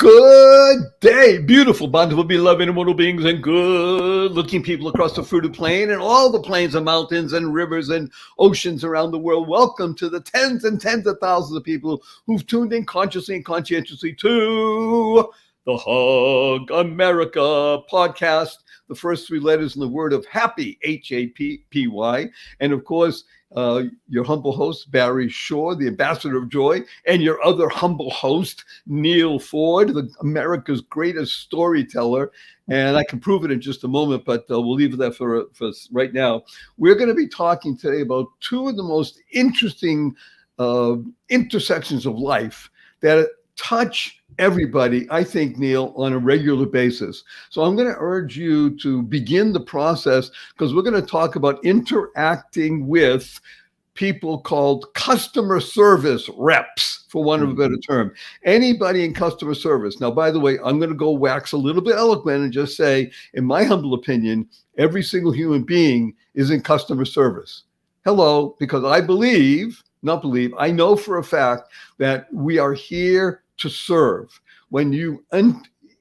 Good day, beautiful, bountiful, beloved, immortal beings, and good-looking people across the fruited plain and all the plains and mountains and rivers and oceans around the world. Welcome to the tens and tens of thousands of people who've tuned in consciously and conscientiously to the Hug America podcast. The first three letters in the word of happy, Happy, and of course, your humble host, Barry Shore, the ambassador of joy, and your other humble host, Neal Foard, America's greatest storyteller. And I can prove it in just a moment, but we'll leave that for right now. We're going to be talking today about two of the most interesting intersections of life that touch everybody, I think, Neal, on a regular basis. So I'm going to urge you to begin the process because we're going to talk about interacting with people called customer service reps, for want of a better term. Anybody in customer service. Now, by the way, I'm going to go wax a little bit eloquent and just say, in my humble opinion, every single human being is in customer service. Hello, because I know for a fact that we are here to serve. When you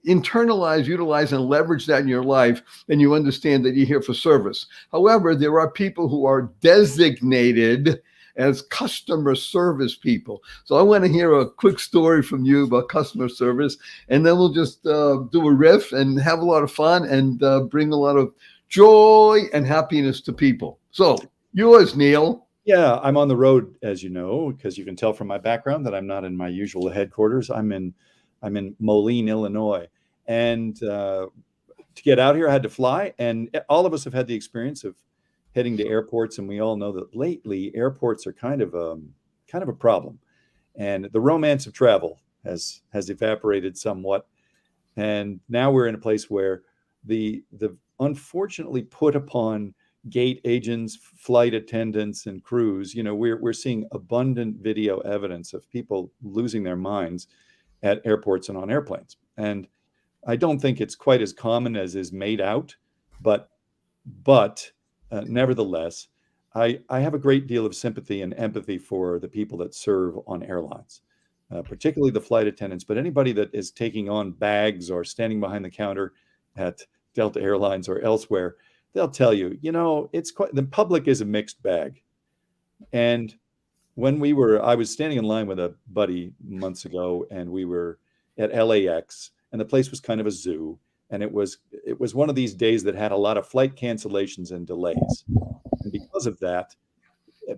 internalize, utilize, and leverage that in your life, then you understand that you're here for service. However, there are people who are designated as customer service people. So I want to hear a quick story from you about customer service, and then we'll just do a riff and have a lot of fun and bring a lot of joy and happiness to people. So yours, Neal. Yeah, I'm on the road, as you know, because you can tell from my background that I'm not in my usual headquarters. I'm in Moline, Illinois. And to get out here, I had to fly. And all of us have had the experience of heading to airports. And we all know that lately airports are kind of a problem. And the romance of travel has evaporated somewhat. And now we're in a place where the unfortunately put upon gate agents, flight attendants, and crews, we're seeing abundant video evidence of people losing their minds at airports and on airplanes. And I don't think it's quite as common as is made out, but nevertheless, I have a great deal of sympathy and empathy for the people that serve on airlines, particularly the flight attendants, but anybody that is taking on bags or standing behind the counter at Delta Airlines or elsewhere. They'll tell you, the public is a mixed bag. And I was standing in line with a buddy months ago, and we were at LAX, and the place was kind of a zoo. And it was one of these days that had a lot of flight cancellations and delays. And because of that,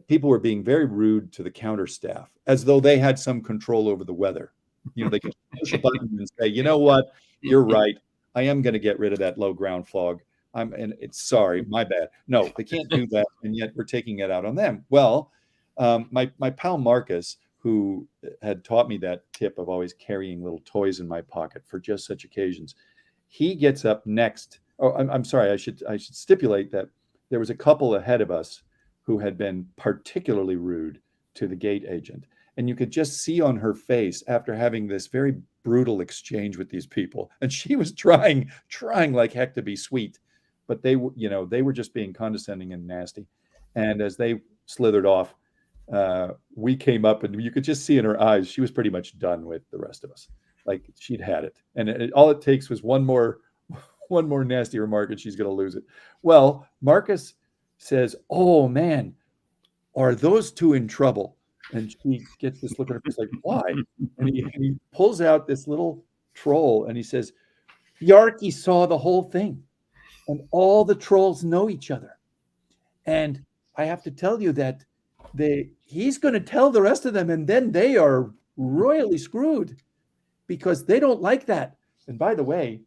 people were being very rude to the counter staff, as though they had some control over the weather. They could push a button and say, you know what, you're right. I am going to get rid of that low ground fog. It's sorry, my bad. No, they can't do that, and yet we're taking it out on them. Well, my pal Marcus, who had taught me that tip of always carrying little toys in my pocket for just such occasions, he gets up next. Oh, I'm sorry. I should stipulate that there was a couple ahead of us who had been particularly rude to the gate agent, and you could just see on her face after having this very brutal exchange with these people, and she was trying like heck to be sweet. But they were just being condescending and nasty. And as they slithered off, we came up, and you could just see in her eyes, she was pretty much done with the rest of us. Like she'd had it. And all it takes was one more nasty remark, and she's going to lose it. Well, Marcus says, "Oh man, are those two in trouble?" And she gets this look on her face like, "Why?" And he pulls out this little troll, and he says, "Yarky saw the whole thing. And all the trolls know each other. And I have to tell you that he's going to tell the rest of them, and then they are royally screwed because they don't like that. And by the way,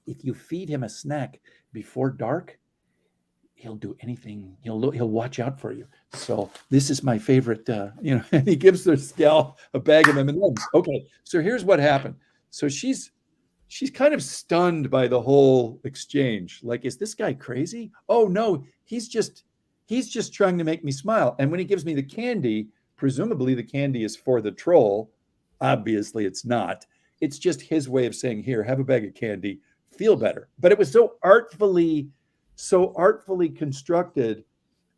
if you feed him a snack before dark, he'll do anything. He'll watch out for you. So this is my favorite, and he gives their gal a bag of M&Ms. Okay, so here's what happened. So she's kind of stunned by the whole exchange. Like, is this guy crazy? Oh no, he's just trying to make me smile. And when he gives me the candy, presumably the candy is for the troll. Obviously it's not. It's just his way of saying, here, have a bag of candy, feel better. But it was so artfully constructed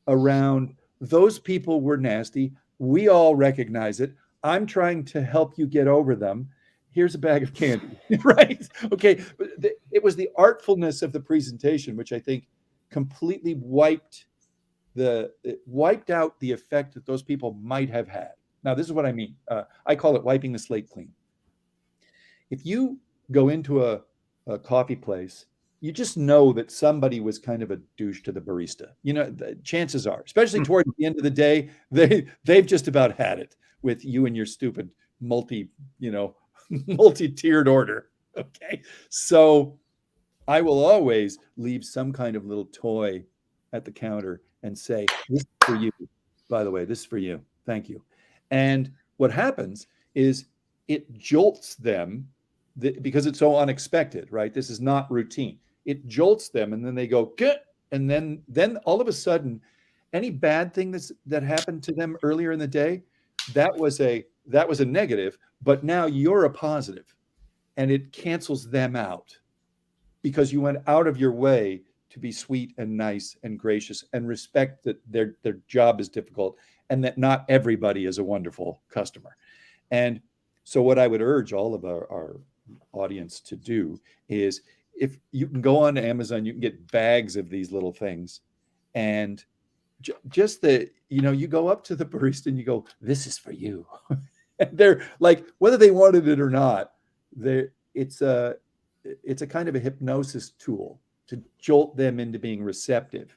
around those people were nasty. We all recognize it. I'm trying to help you get over them. here's a bag of candy, right? Okay, but it was the artfulness of the presentation, which I think completely wiped out the effect that those people might have had. Now, this is what I mean. I call it wiping the slate clean. If you go into a coffee place, you just know that somebody was kind of a douche to the barista. You know, the chances are, especially towards the end of the day, they've just about had it with you and your stupid multi-tiered order. Okay. So I will always leave some kind of little toy at the counter and say, this is for you. By the way, this is for you. Thank you. And what happens is it jolts them because it's so unexpected, right? This is not routine. It jolts them, and then they go, get, and then all of a sudden, any bad thing that happened to them earlier in the day, that was a negative, but now you're a positive, and it cancels them out because you went out of your way to be sweet and nice and gracious and respect that their job is difficult and that not everybody is a wonderful customer. And so what I would urge all of our audience to do is, if you can go on to Amazon, you can get bags of these little things, and just you go up to the barista and you go, this is for you. And they're like, whether they wanted it or not, it's a kind of a hypnosis tool to jolt them into being receptive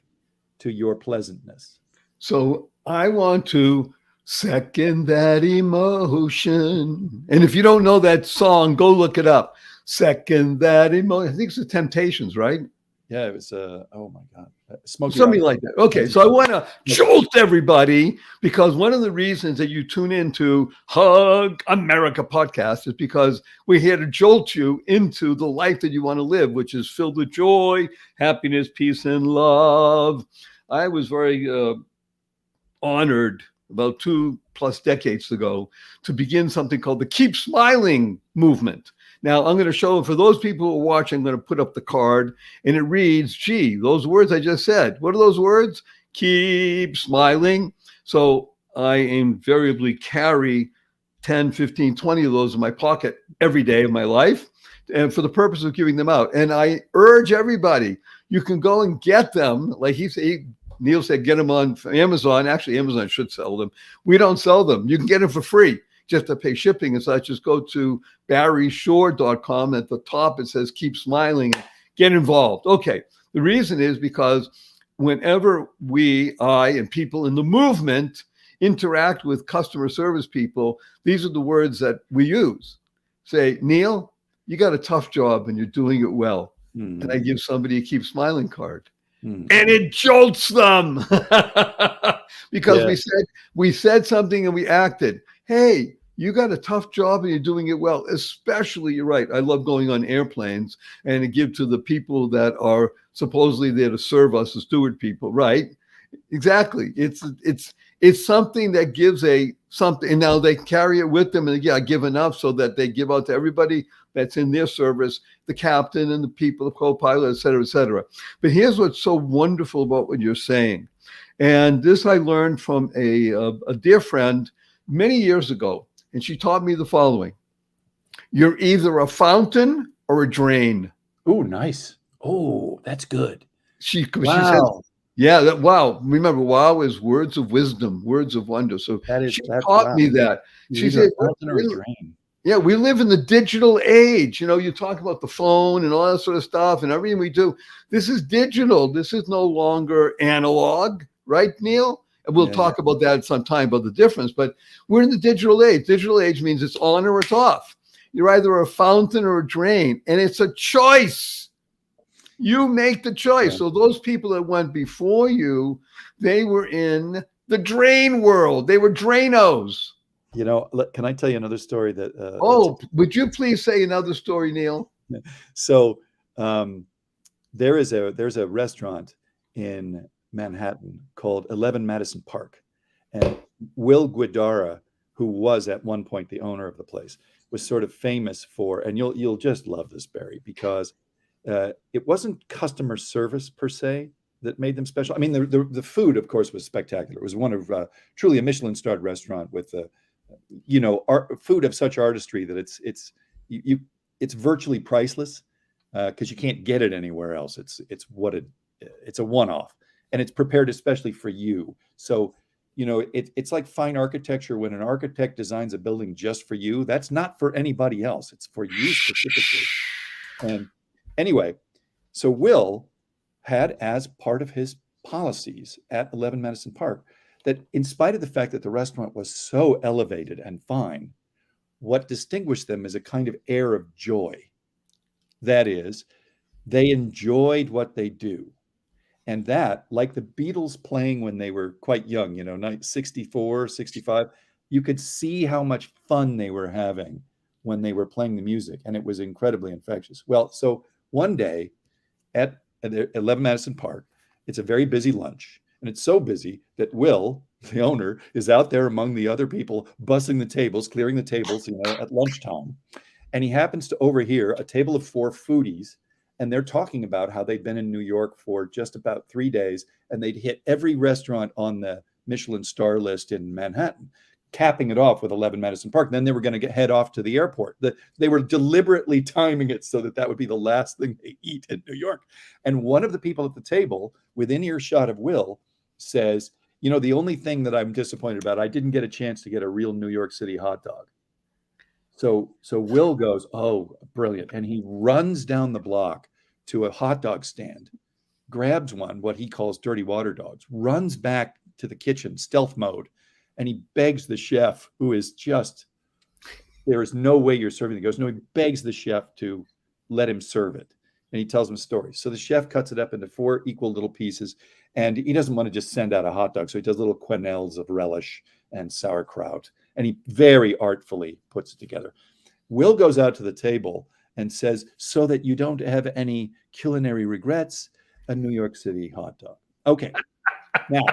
to your pleasantness. So I want to second that emotion. And if you don't know that song, go look it up. Second that emotion. I think it's the Temptations, right? Yeah, it was, oh my God. Something like that. Okay, so I want to jolt everybody, because one of the reasons that you tune into Hug America podcast is because we're here to jolt you into the life that you want to live, which is filled with joy, happiness, peace, and love. I was very honored about 2+ decades ago to begin something called the Keep Smiling movement. Now, I'm going to show, for those people who are watching, I'm going to put up the card, and it reads, gee, those words I just said, what are those words? Keep smiling. So I invariably carry 10, 15, 20 of those in my pocket every day of my life, and for the purpose of giving them out. And I urge everybody, you can go and get them. Like Neal said, get them on Amazon. Actually, Amazon should sell them. We don't sell them. You can get them for free. Just to pay shipping and such. Just go to barryshore.com. At the top, it says keep smiling, get involved. Okay. The reason is because whenever I and people in the movement interact with customer service people, these are the words that we use. Say, Neal, you got a tough job and you're doing it well. And I give somebody a keep smiling card. And it jolts them because we said something and we acted. Hey, you got a tough job and you're doing it well. Especially, you're right, I love going on airplanes and to give to the people that are supposedly there to serve us, the steward people, right? Exactly. It's something that gives something, and now they carry it with them, and give enough so that they give out to everybody that's in their service, the captain and the people, the co-pilot, et cetera, et cetera. But here's what's so wonderful about what you're saying. And this I learned from a dear friend many years ago, and she taught me the following. You're either a fountain or a drain. Oh, nice. Oh, that's good. She said, yeah, wow. Remember, wow is words of wisdom, words of wonder. So she taught me that. She said, yeah, we live in the digital age. You talk about the phone and all that sort of stuff and everything we do. This is digital. This is no longer analog, right, Neal? And we'll talk about that sometime, about the difference. But we're in the digital age. Digital age means it's on or it's off. You're either a fountain or a drain, and it's a choice. You make the choice. Yeah. So those people that went before you, they were in the drain world. They were drainos. Can I tell you another story that? Would you please say another story, Neal? So there's a restaurant in Manhattan called 11 Madison Park, and Will Guidara, who was at one point the owner of the place, was sort of famous for, and you'll just love this, Barry, because it wasn't customer service per se that made them special. I mean, the food, of course, was spectacular. It was one of truly a Michelin-starred restaurant with food of such artistry that you it's virtually priceless because you can't get it anywhere else. It's a one-off, and it's prepared especially for you. So, it's like fine architecture. When an architect designs a building just for you, that's not for anybody else. It's for you specifically. And anyway, so Will had as part of his policies at 11 Madison Park that in spite of the fact that the restaurant was so elevated and fine, what distinguished them is a kind of air of joy. That is, they enjoyed what they do. And that, like the Beatles playing when they were quite young, 64, 65, you could see how much fun they were having when they were playing the music. And it was incredibly infectious. Well, so one day at 11 Madison Park, it's a very busy lunch. And it's so busy that Will, the owner, is out there among the other people, bussing the tables, clearing the tables, at lunchtime. And he happens to overhear a table of 4 foodies, and they're talking about how they'd been in New York for just about 3 days, and they'd hit every restaurant on the Michelin star list in Manhattan, capping it off with 11 Madison Park. Then they were going to head off to the airport. They were deliberately timing it so that would be the last thing they eat in New York. And one of the people at the table, within earshot of Will, says, the only thing that I'm disappointed about, I didn't get a chance to get a real New York City hot dog. So Will goes, oh, brilliant. And he runs down the block to a hot dog stand, grabs one, what he calls dirty water dogs, runs back to the kitchen, stealth mode, and he begs the chef, who is just, there is no way you're serving it. He goes, no, he begs the chef to let him serve it. And he tells him a story. So the chef cuts it up into 4 equal little pieces, and he doesn't want to just send out a hot dog. So he does little quenelles of relish and sauerkraut, and he very artfully puts it together. Will goes out to the table and says, so that you don't have any culinary regrets, a New York City hot dog. Okay. Now,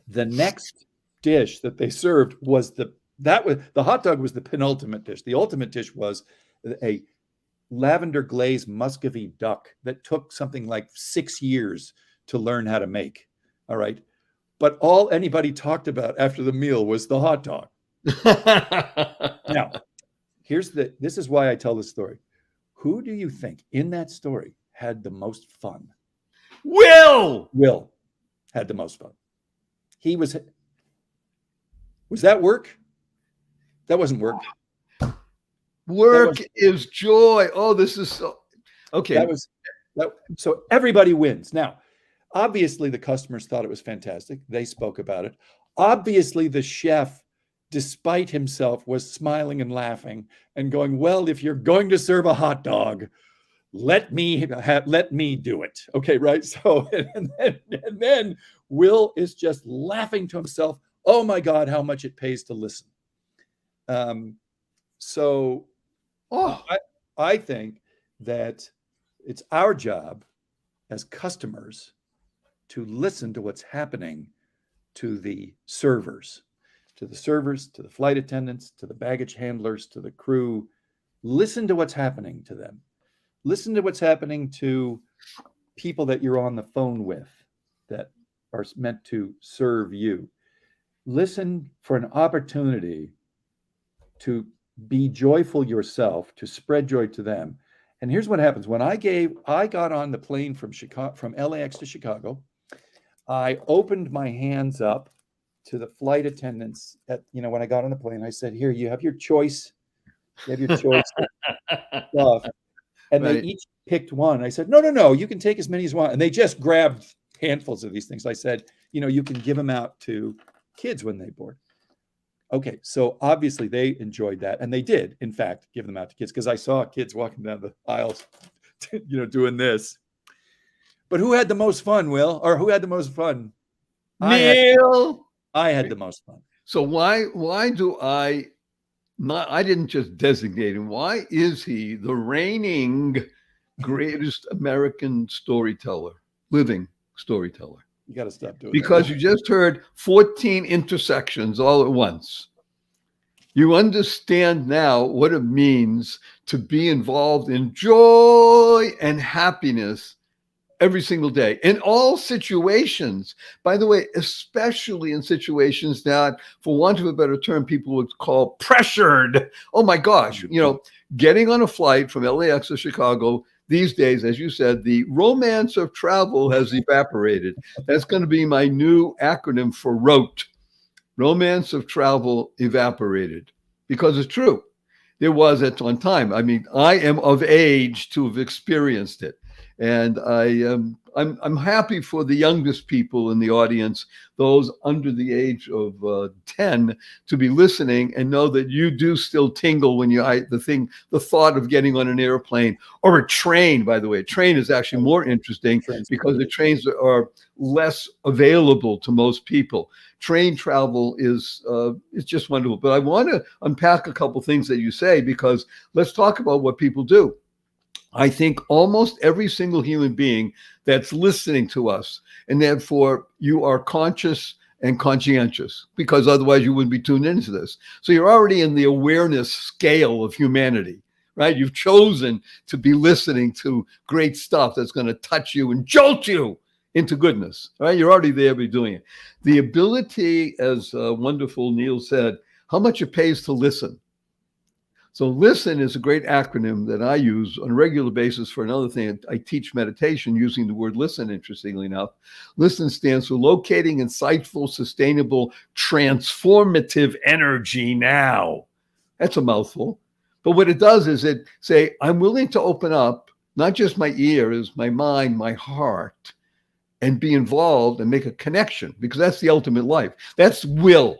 the next dish that they served was the hot dog was the penultimate dish. The ultimate dish was a lavender glazed Muscovy duck that took something like 6 years to learn how to make. All right. But all anybody talked about after the meal was the hot dog. Now, this is why I tell this story. Who do you think in that story had the most fun? Will had the most fun. Was that work? That wasn't work. Work is joy. Oh, this is so okay. So everybody wins. Now, obviously the customers thought it was fantastic. They spoke about it. Obviously the chef, despite himself, was smiling and laughing and going, well, if you're going to serve a hot dog, let me do it. Okay, right? So, and then Will is just laughing to himself. Oh my God, how much it pays to listen. I think that it's our job as customers to listen to what's happening to the servers, to the flight attendants, to the baggage handlers, to the crew. Listen to what's happening to them. Listen to what's happening to people that you're on the phone with that are meant to serve you. Listen for an opportunity to be joyful yourself, to spread joy to them. And here's what happens. When I got on the plane from LAX to Chicago, I opened my hands up to the flight attendants when I got on the plane. I said, here, you have your choice. You have your choice of stuff. And They each picked one. I said, no, you can take as many as you want. And they just grabbed handfuls of these things. I said, you can give them out to kids when they board. Okay, so obviously they enjoyed that. And they did, in fact, give them out to kids, because I saw kids walking down the aisles, doing this. But who had the most fun, Will? Or who had the most fun? Neal. I had the most fun. So why do I didn't just designate him. Why is he the reigning greatest American storyteller, living storyteller? You got to stop doing because that. You just heard 14 intersections all at once. You understand now what it means to be involved in joy and happiness every single day in all situations. By the way, especially in situations that, for want of a better term, people would call pressured. Oh my gosh, getting on a flight from LAX to Chicago these days, as you said, the romance of travel has evaporated. That's going to be my new acronym for ROTE. Romance of travel evaporated, because it's true. There was at one time. I mean, I am of age to have experienced it, and I'm happy for the youngest people in the audience, those under the age of 10, to be listening and know that you do still tingle when the thought of getting on an airplane or a train. By the way, a train is actually more interesting because the trains are less available to most people. Train travel is just wonderful. But I want to unpack a couple things that you say, because let's talk about what people do. I think almost every single human being that's listening to us, and therefore you are conscious and conscientious, because otherwise you wouldn't be tuned into this. So you're already in the awareness scale of humanity, right? You've chosen to be listening to great stuff that's going to touch you and jolt you into goodness, right? You're already there by doing it. The ability, as wonderful Neal said, how much it pays to listen. So listen is a great acronym that I use on a regular basis for another thing. I teach meditation using the word listen, interestingly enough. Listen stands for locating insightful, sustainable, transformative energy now. That's a mouthful. But what it does is it say, I'm willing to open up, not just my ears, my mind, my heart, and be involved and make a connection, because that's the ultimate life. That's will.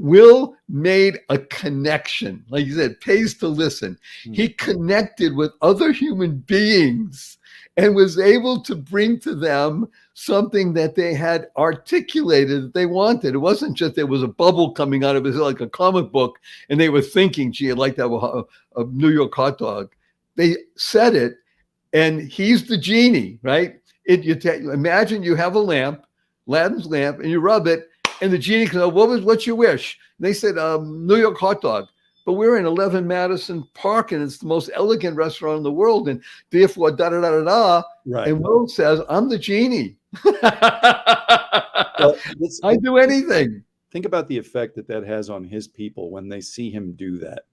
Will made a connection. Like you said, pays to listen. He connected with other human beings and was able to bring to them something that they had articulated that they wanted. It wasn't just there was a bubble coming out of it like a comic book and they were thinking, gee, I'd like to have a New York hot dog. They said it, and he's the genie, right? Imagine you have a lamp, Aladdin's lamp, and you rub it, and the genie goes, what's your wish? And they said, New York hot dog. But we're in 11 Madison Park, and it's the most elegant restaurant in the world, and therefore, da-da-da-da-da. Right. And Will says, I'm the genie. Well, I do anything. Think about the effect that has on his people when they see him do that.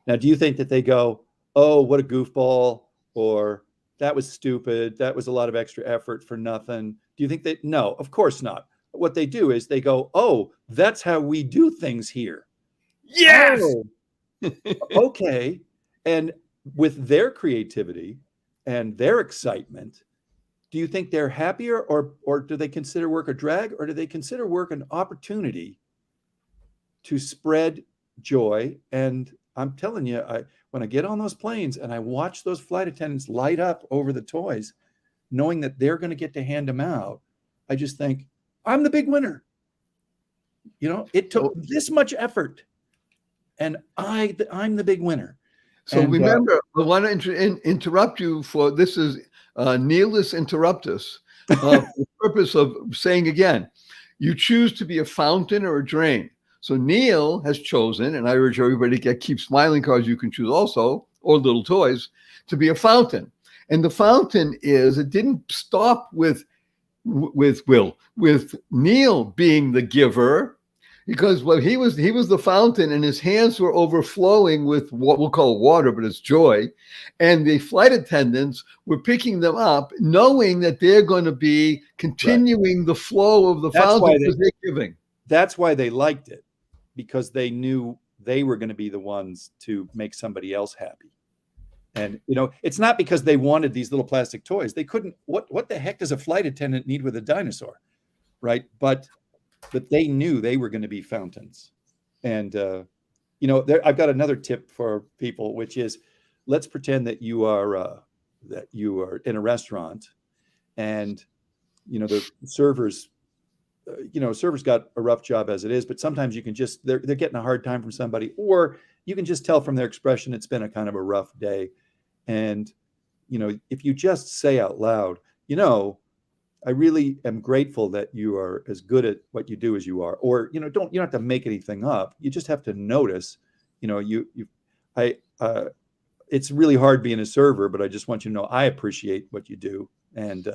Now, do you think that they go, oh, what a goofball, or that was stupid, that was a lot of extra effort for nothing? Do you think that? No, of course not. What they do is they go, oh, that's how we do things here. Yes. Oh, okay. And with their creativity and their excitement, do you think they're happier, or do they consider work a drag, or do they consider work an opportunity to spread joy? And I'm telling you, when I get on those planes and I watch those flight attendants light up over the toys, knowing that they're going to get to hand them out, I just think, I'm the big winner. It took this much effort, and I'm the big winner. So remember, I want to interrupt you for this is Nealis Interruptus. For the purpose of saying again, you choose to be a fountain or a drain. So Neal has chosen, and I urge everybody to keep smiling cards. You can choose also, or little toys, to be a fountain. And the fountain it didn't stop with Neal being the giver, because he was the fountain, and his hands were overflowing with what we'll call water, but it's joy. And the flight attendants were picking them up, knowing that they're going to be continuing the flow of the fountain because they're giving. That's why they liked it, because they knew they were going to be the ones to make somebody else happy. And, it's not because they wanted these little plastic toys. They couldn't, what the heck does a flight attendant need with a dinosaur? Right. But they knew they were going to be fountains. And, I've got another tip for people, which is, let's pretend that you are in a restaurant, and, the servers got a rough job as it is, but sometimes you can just, they're getting a hard time from somebody, or you can just tell from their expression it's been a kind of a rough day. And, if you just say out loud, I really am grateful that you are as good at what you do as you are, or, you don't have to make anything up. You just have to notice, it's really hard being a server, but I just want you to know I appreciate what you do. And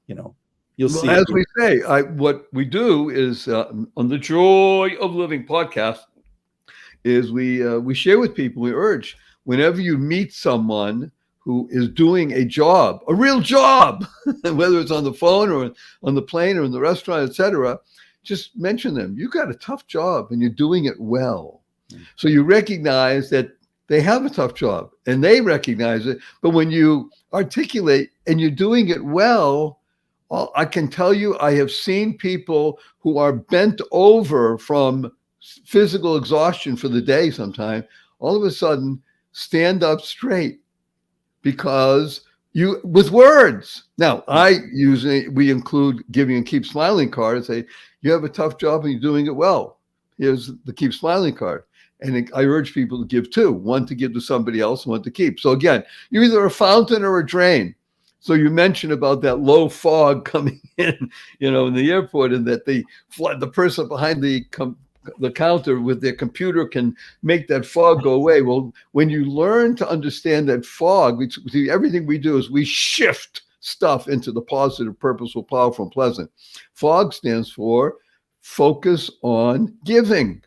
you'll Well, see. as we say, what we do is on the Joy of Living podcast is we share with people. We urge whenever you meet someone who is doing a job, a real job, whether it's on the phone or on the plane or in the restaurant, etc., just mention them. You got a tough job and you're doing it well. So you recognize that they have a tough job and they recognize it. But when you articulate and you're doing it well, I can tell you, I have seen people who are bent over from physical exhaustion for the day sometime, all of a sudden stand up straight because you with words. Now, we include giving a keep smiling card and say, you have a tough job and you're doing it well. Here's the keep smiling card. And I urge people to give two, one to give to somebody else and one to keep. So again, you're either a fountain or a drain. So you mentioned about that low fog coming in, in the airport, and that the person behind the counter with their computer can make that fog go away. Well, when you learn to understand that fog, everything we do is we shift stuff into the positive, purposeful, powerful, and pleasant. Fog stands for focus on giving.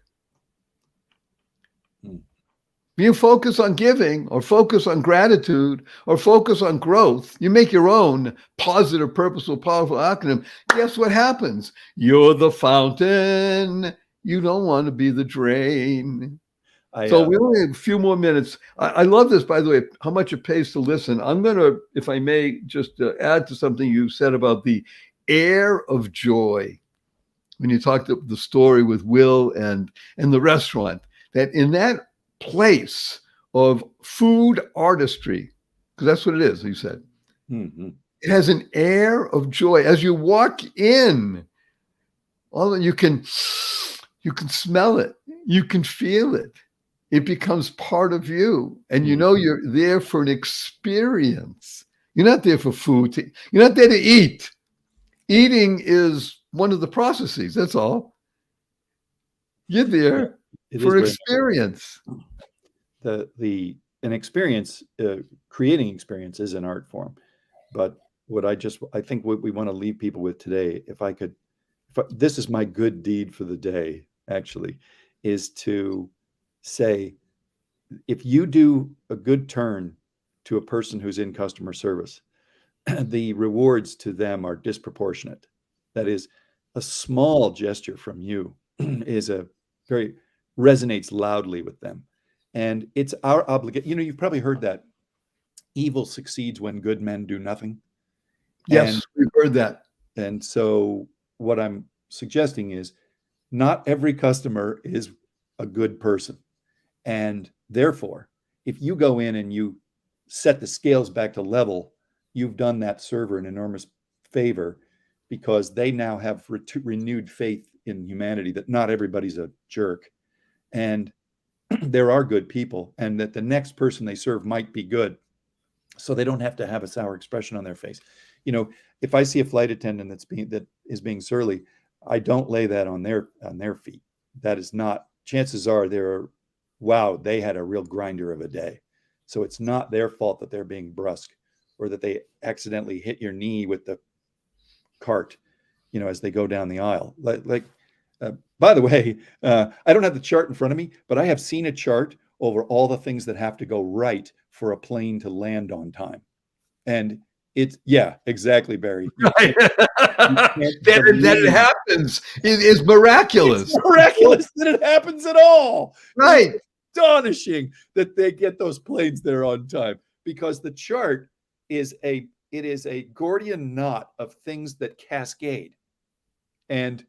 You focus on giving or focus on gratitude or focus on growth. You make your own positive, purposeful, powerful acronym. Guess what happens? You're the fountain. You don't want to be the drain. So we only have a few more minutes. I love this, by the way, how much it pays to listen. I'm going to, if I may, just add to something you said about the air of joy. When you talked the story with Will and the restaurant, that in that place of food artistry, because that's what it is, you said. Mm-hmm. It has an air of joy. As you walk in, you can smell it. You can feel it. It becomes part of you. And you're there for an experience. You're not there for food. You're not there to eat. Eating is one of the processes. That's all. You're there for experience. An experience, creating experience is an art form. But I think what we want to leave people with today, this is my good deed for the day, actually, is to say, if you do a good turn to a person who's in customer service, the rewards to them are disproportionate. That is, a small gesture from you resonates loudly with them. And it's our obligation. You've probably heard that evil succeeds when good men do nothing. Yes, we've heard that. And so what I'm suggesting is not every customer is a good person. And therefore, if you go in and you set the scales back to level, you've done that server an enormous favor, because they now have renewed faith in humanity, that not everybody's a jerk. And there are good people, and that the next person they serve might be good. So they don't have to have a sour expression on their face. If I see a flight attendant that is being surly, I don't lay that on their feet. That is not, chances are they had a real grinder of a day. So it's not their fault that they're being brusque, or that they accidentally hit your knee with the cart, as they go down the aisle. By the way, I don't have the chart in front of me, but I have seen a chart over all the things that have to go right for a plane to land on time. And exactly, Barry. That it happens. It is miraculous. It's miraculous that it happens at all. Right. It's astonishing that they get those planes there on time, because the chart is a Gordian knot of things that cascade. And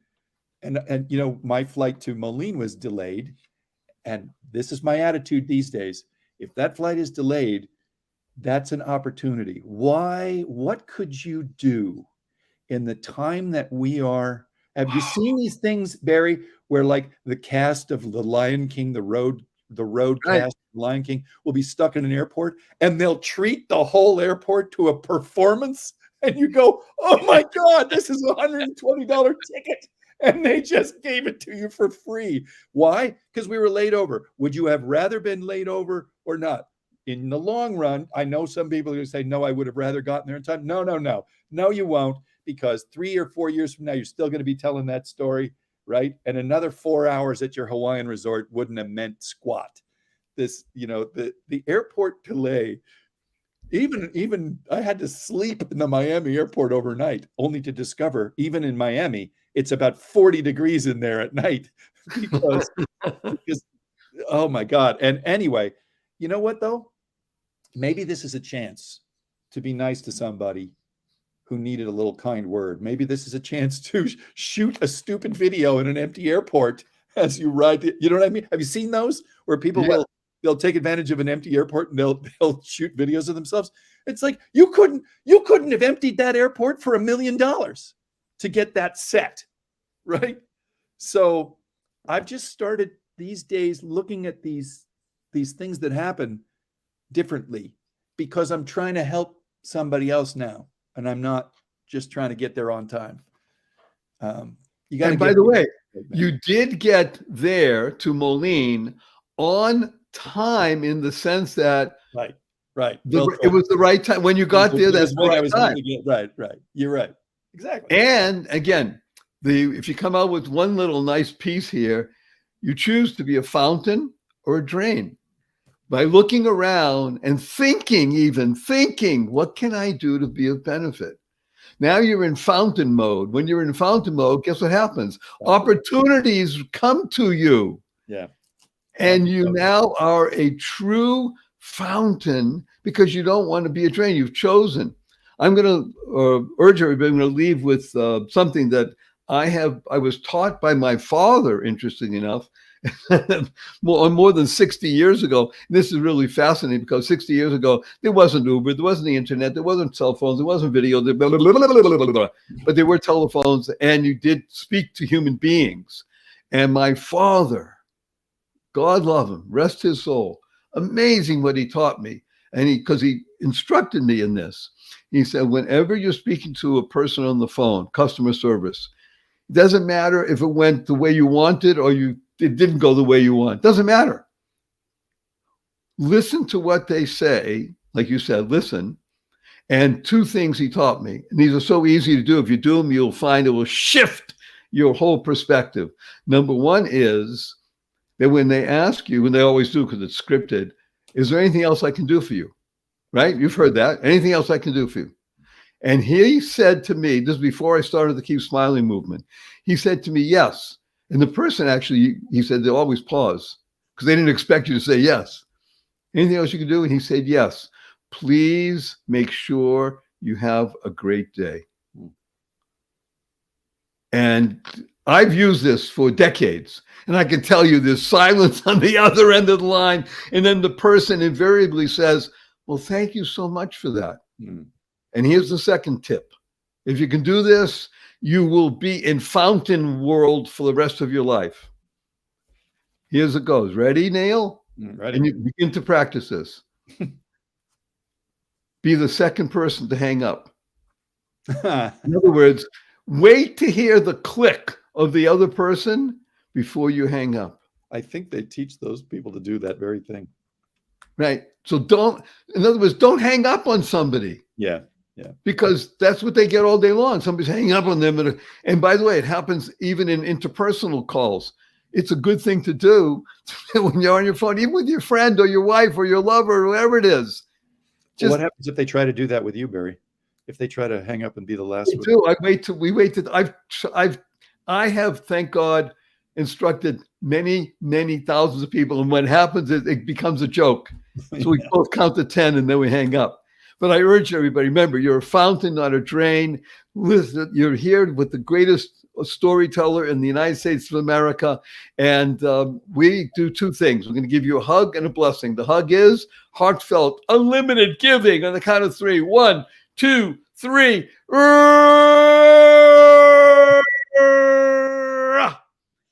my flight to Moline was delayed. And this is my attitude these days. If that flight is delayed, that's an opportunity. Why? What could you do in the time that we are? Have you seen these things, Barry, where like the cast of The Lion King, the road cast of Lion King will be stuck in an airport, and they'll treat the whole airport to a performance, and you go, oh my God, this is $120 ticket. And they just gave it to you for free. Why? Because we were laid over. Would you have rather been laid over or not? in the long run, I know some people are going to say, no, I would have rather gotten there in time. No, you won't, because 3 or 4 years from now, you're still going to be telling that story, right? And another 4 hours at your Hawaiian resort wouldn't have meant squat. This, the airport delay, even I had to sleep in the Miami airport overnight, only to discover, even in Miami, it's about 40 degrees in there at night because oh my God. And anyway, you know what though? Maybe this is a chance to be nice to somebody who needed a little kind word. Maybe this is a chance to shoot a stupid video in an empty airport as you ride. You know what I mean? Have you seen those where people they'll take advantage of an empty airport and they'll shoot videos of themselves? It's like you couldn't have emptied that airport for $1 million to get that set, right? So I've just started these days looking at these things that happen differently, because I'm trying to help somebody else now, and I'm not just trying to get there on time. You got. And by the way, you did get there to Moline on time, in the sense that right. It was the right time when you got there. That's the right time. Right. You're right. Exactly. And again, if you come out with one little nice piece here, you choose to be a fountain or a drain by looking around and thinking, what can I do to be of benefit? Now you're in fountain mode. When you're in fountain mode, guess what happens? Opportunities come to you. Yeah. And you now are a true fountain, because you don't want to be a drain. You've chosen. I'm going to urge everybody. I'm going to leave with something that I was taught by my father, interestingly enough, more than 60 years ago. And this is really fascinating, because 60 years ago, there wasn't Uber, there wasn't the internet, there wasn't cell phones, there wasn't video, but there were telephones, and you did speak to human beings. And my father, God love him, rest his soul, amazing what he taught me. And because he instructed me in this, he said, whenever you're speaking to a person on the phone, customer service, it doesn't matter if it went the way you wanted or it didn't go the way you want. Doesn't matter. Listen to what they say. Like you said, listen. And two things he taught me, and these are so easy to do. If you do them, you'll find it will shift your whole perspective. Number one is that when they ask you, and they always do because it's scripted, is there anything else I can do for you? Right? You've heard that. Anything else I can do for you? And he said to me, this is before I started the Keep Smiling movement, he said to me, yes. And the person actually, he said, they always pause because they didn't expect you to say yes. Anything else you can do? And he said, yes. Please make sure you have a great day. And I've used this for decades. And I can tell you there's silence on the other end of the line. And then the person invariably says, well, thank you so much for that. And here's the second tip. If you can do this, you will be in fountain world for the rest of your life. Here's it goes. Ready, Neal? Ready. And you begin to practice this. Be the second person to hang up. In other words, wait to hear the click of the other person before you hang up. I think they teach those people to do that very thing. Right. So in other words, don't hang up on somebody. Yeah. Because that's what they get all day long. Somebody's hanging up on them. And by the way, it happens even in interpersonal calls. It's a good thing to do when you're on your phone, even with your friend or your wife or your lover or whoever it is. Well, what happens if they try to do that with you, Barry? If they try to hang up and be the last one? We wait till I have, thank God, instructed many, many thousands of people. And what happens is it becomes a joke. So we both count to 10 and then we hang up. But I urge everybody, remember, you're a fountain, not a drain. Listen, you're here with the greatest storyteller in the United States of America. And we do two things. We're going to give you a hug and a blessing. The hug is heartfelt, unlimited giving on the count of 3. 1, 2, 3.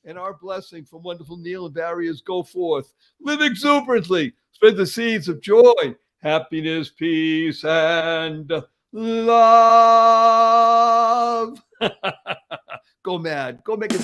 And our blessing from wonderful Neal and Barry is go forth, live exuberantly, spread the seeds of joy, happiness, peace, and love. Go mad. Go make it.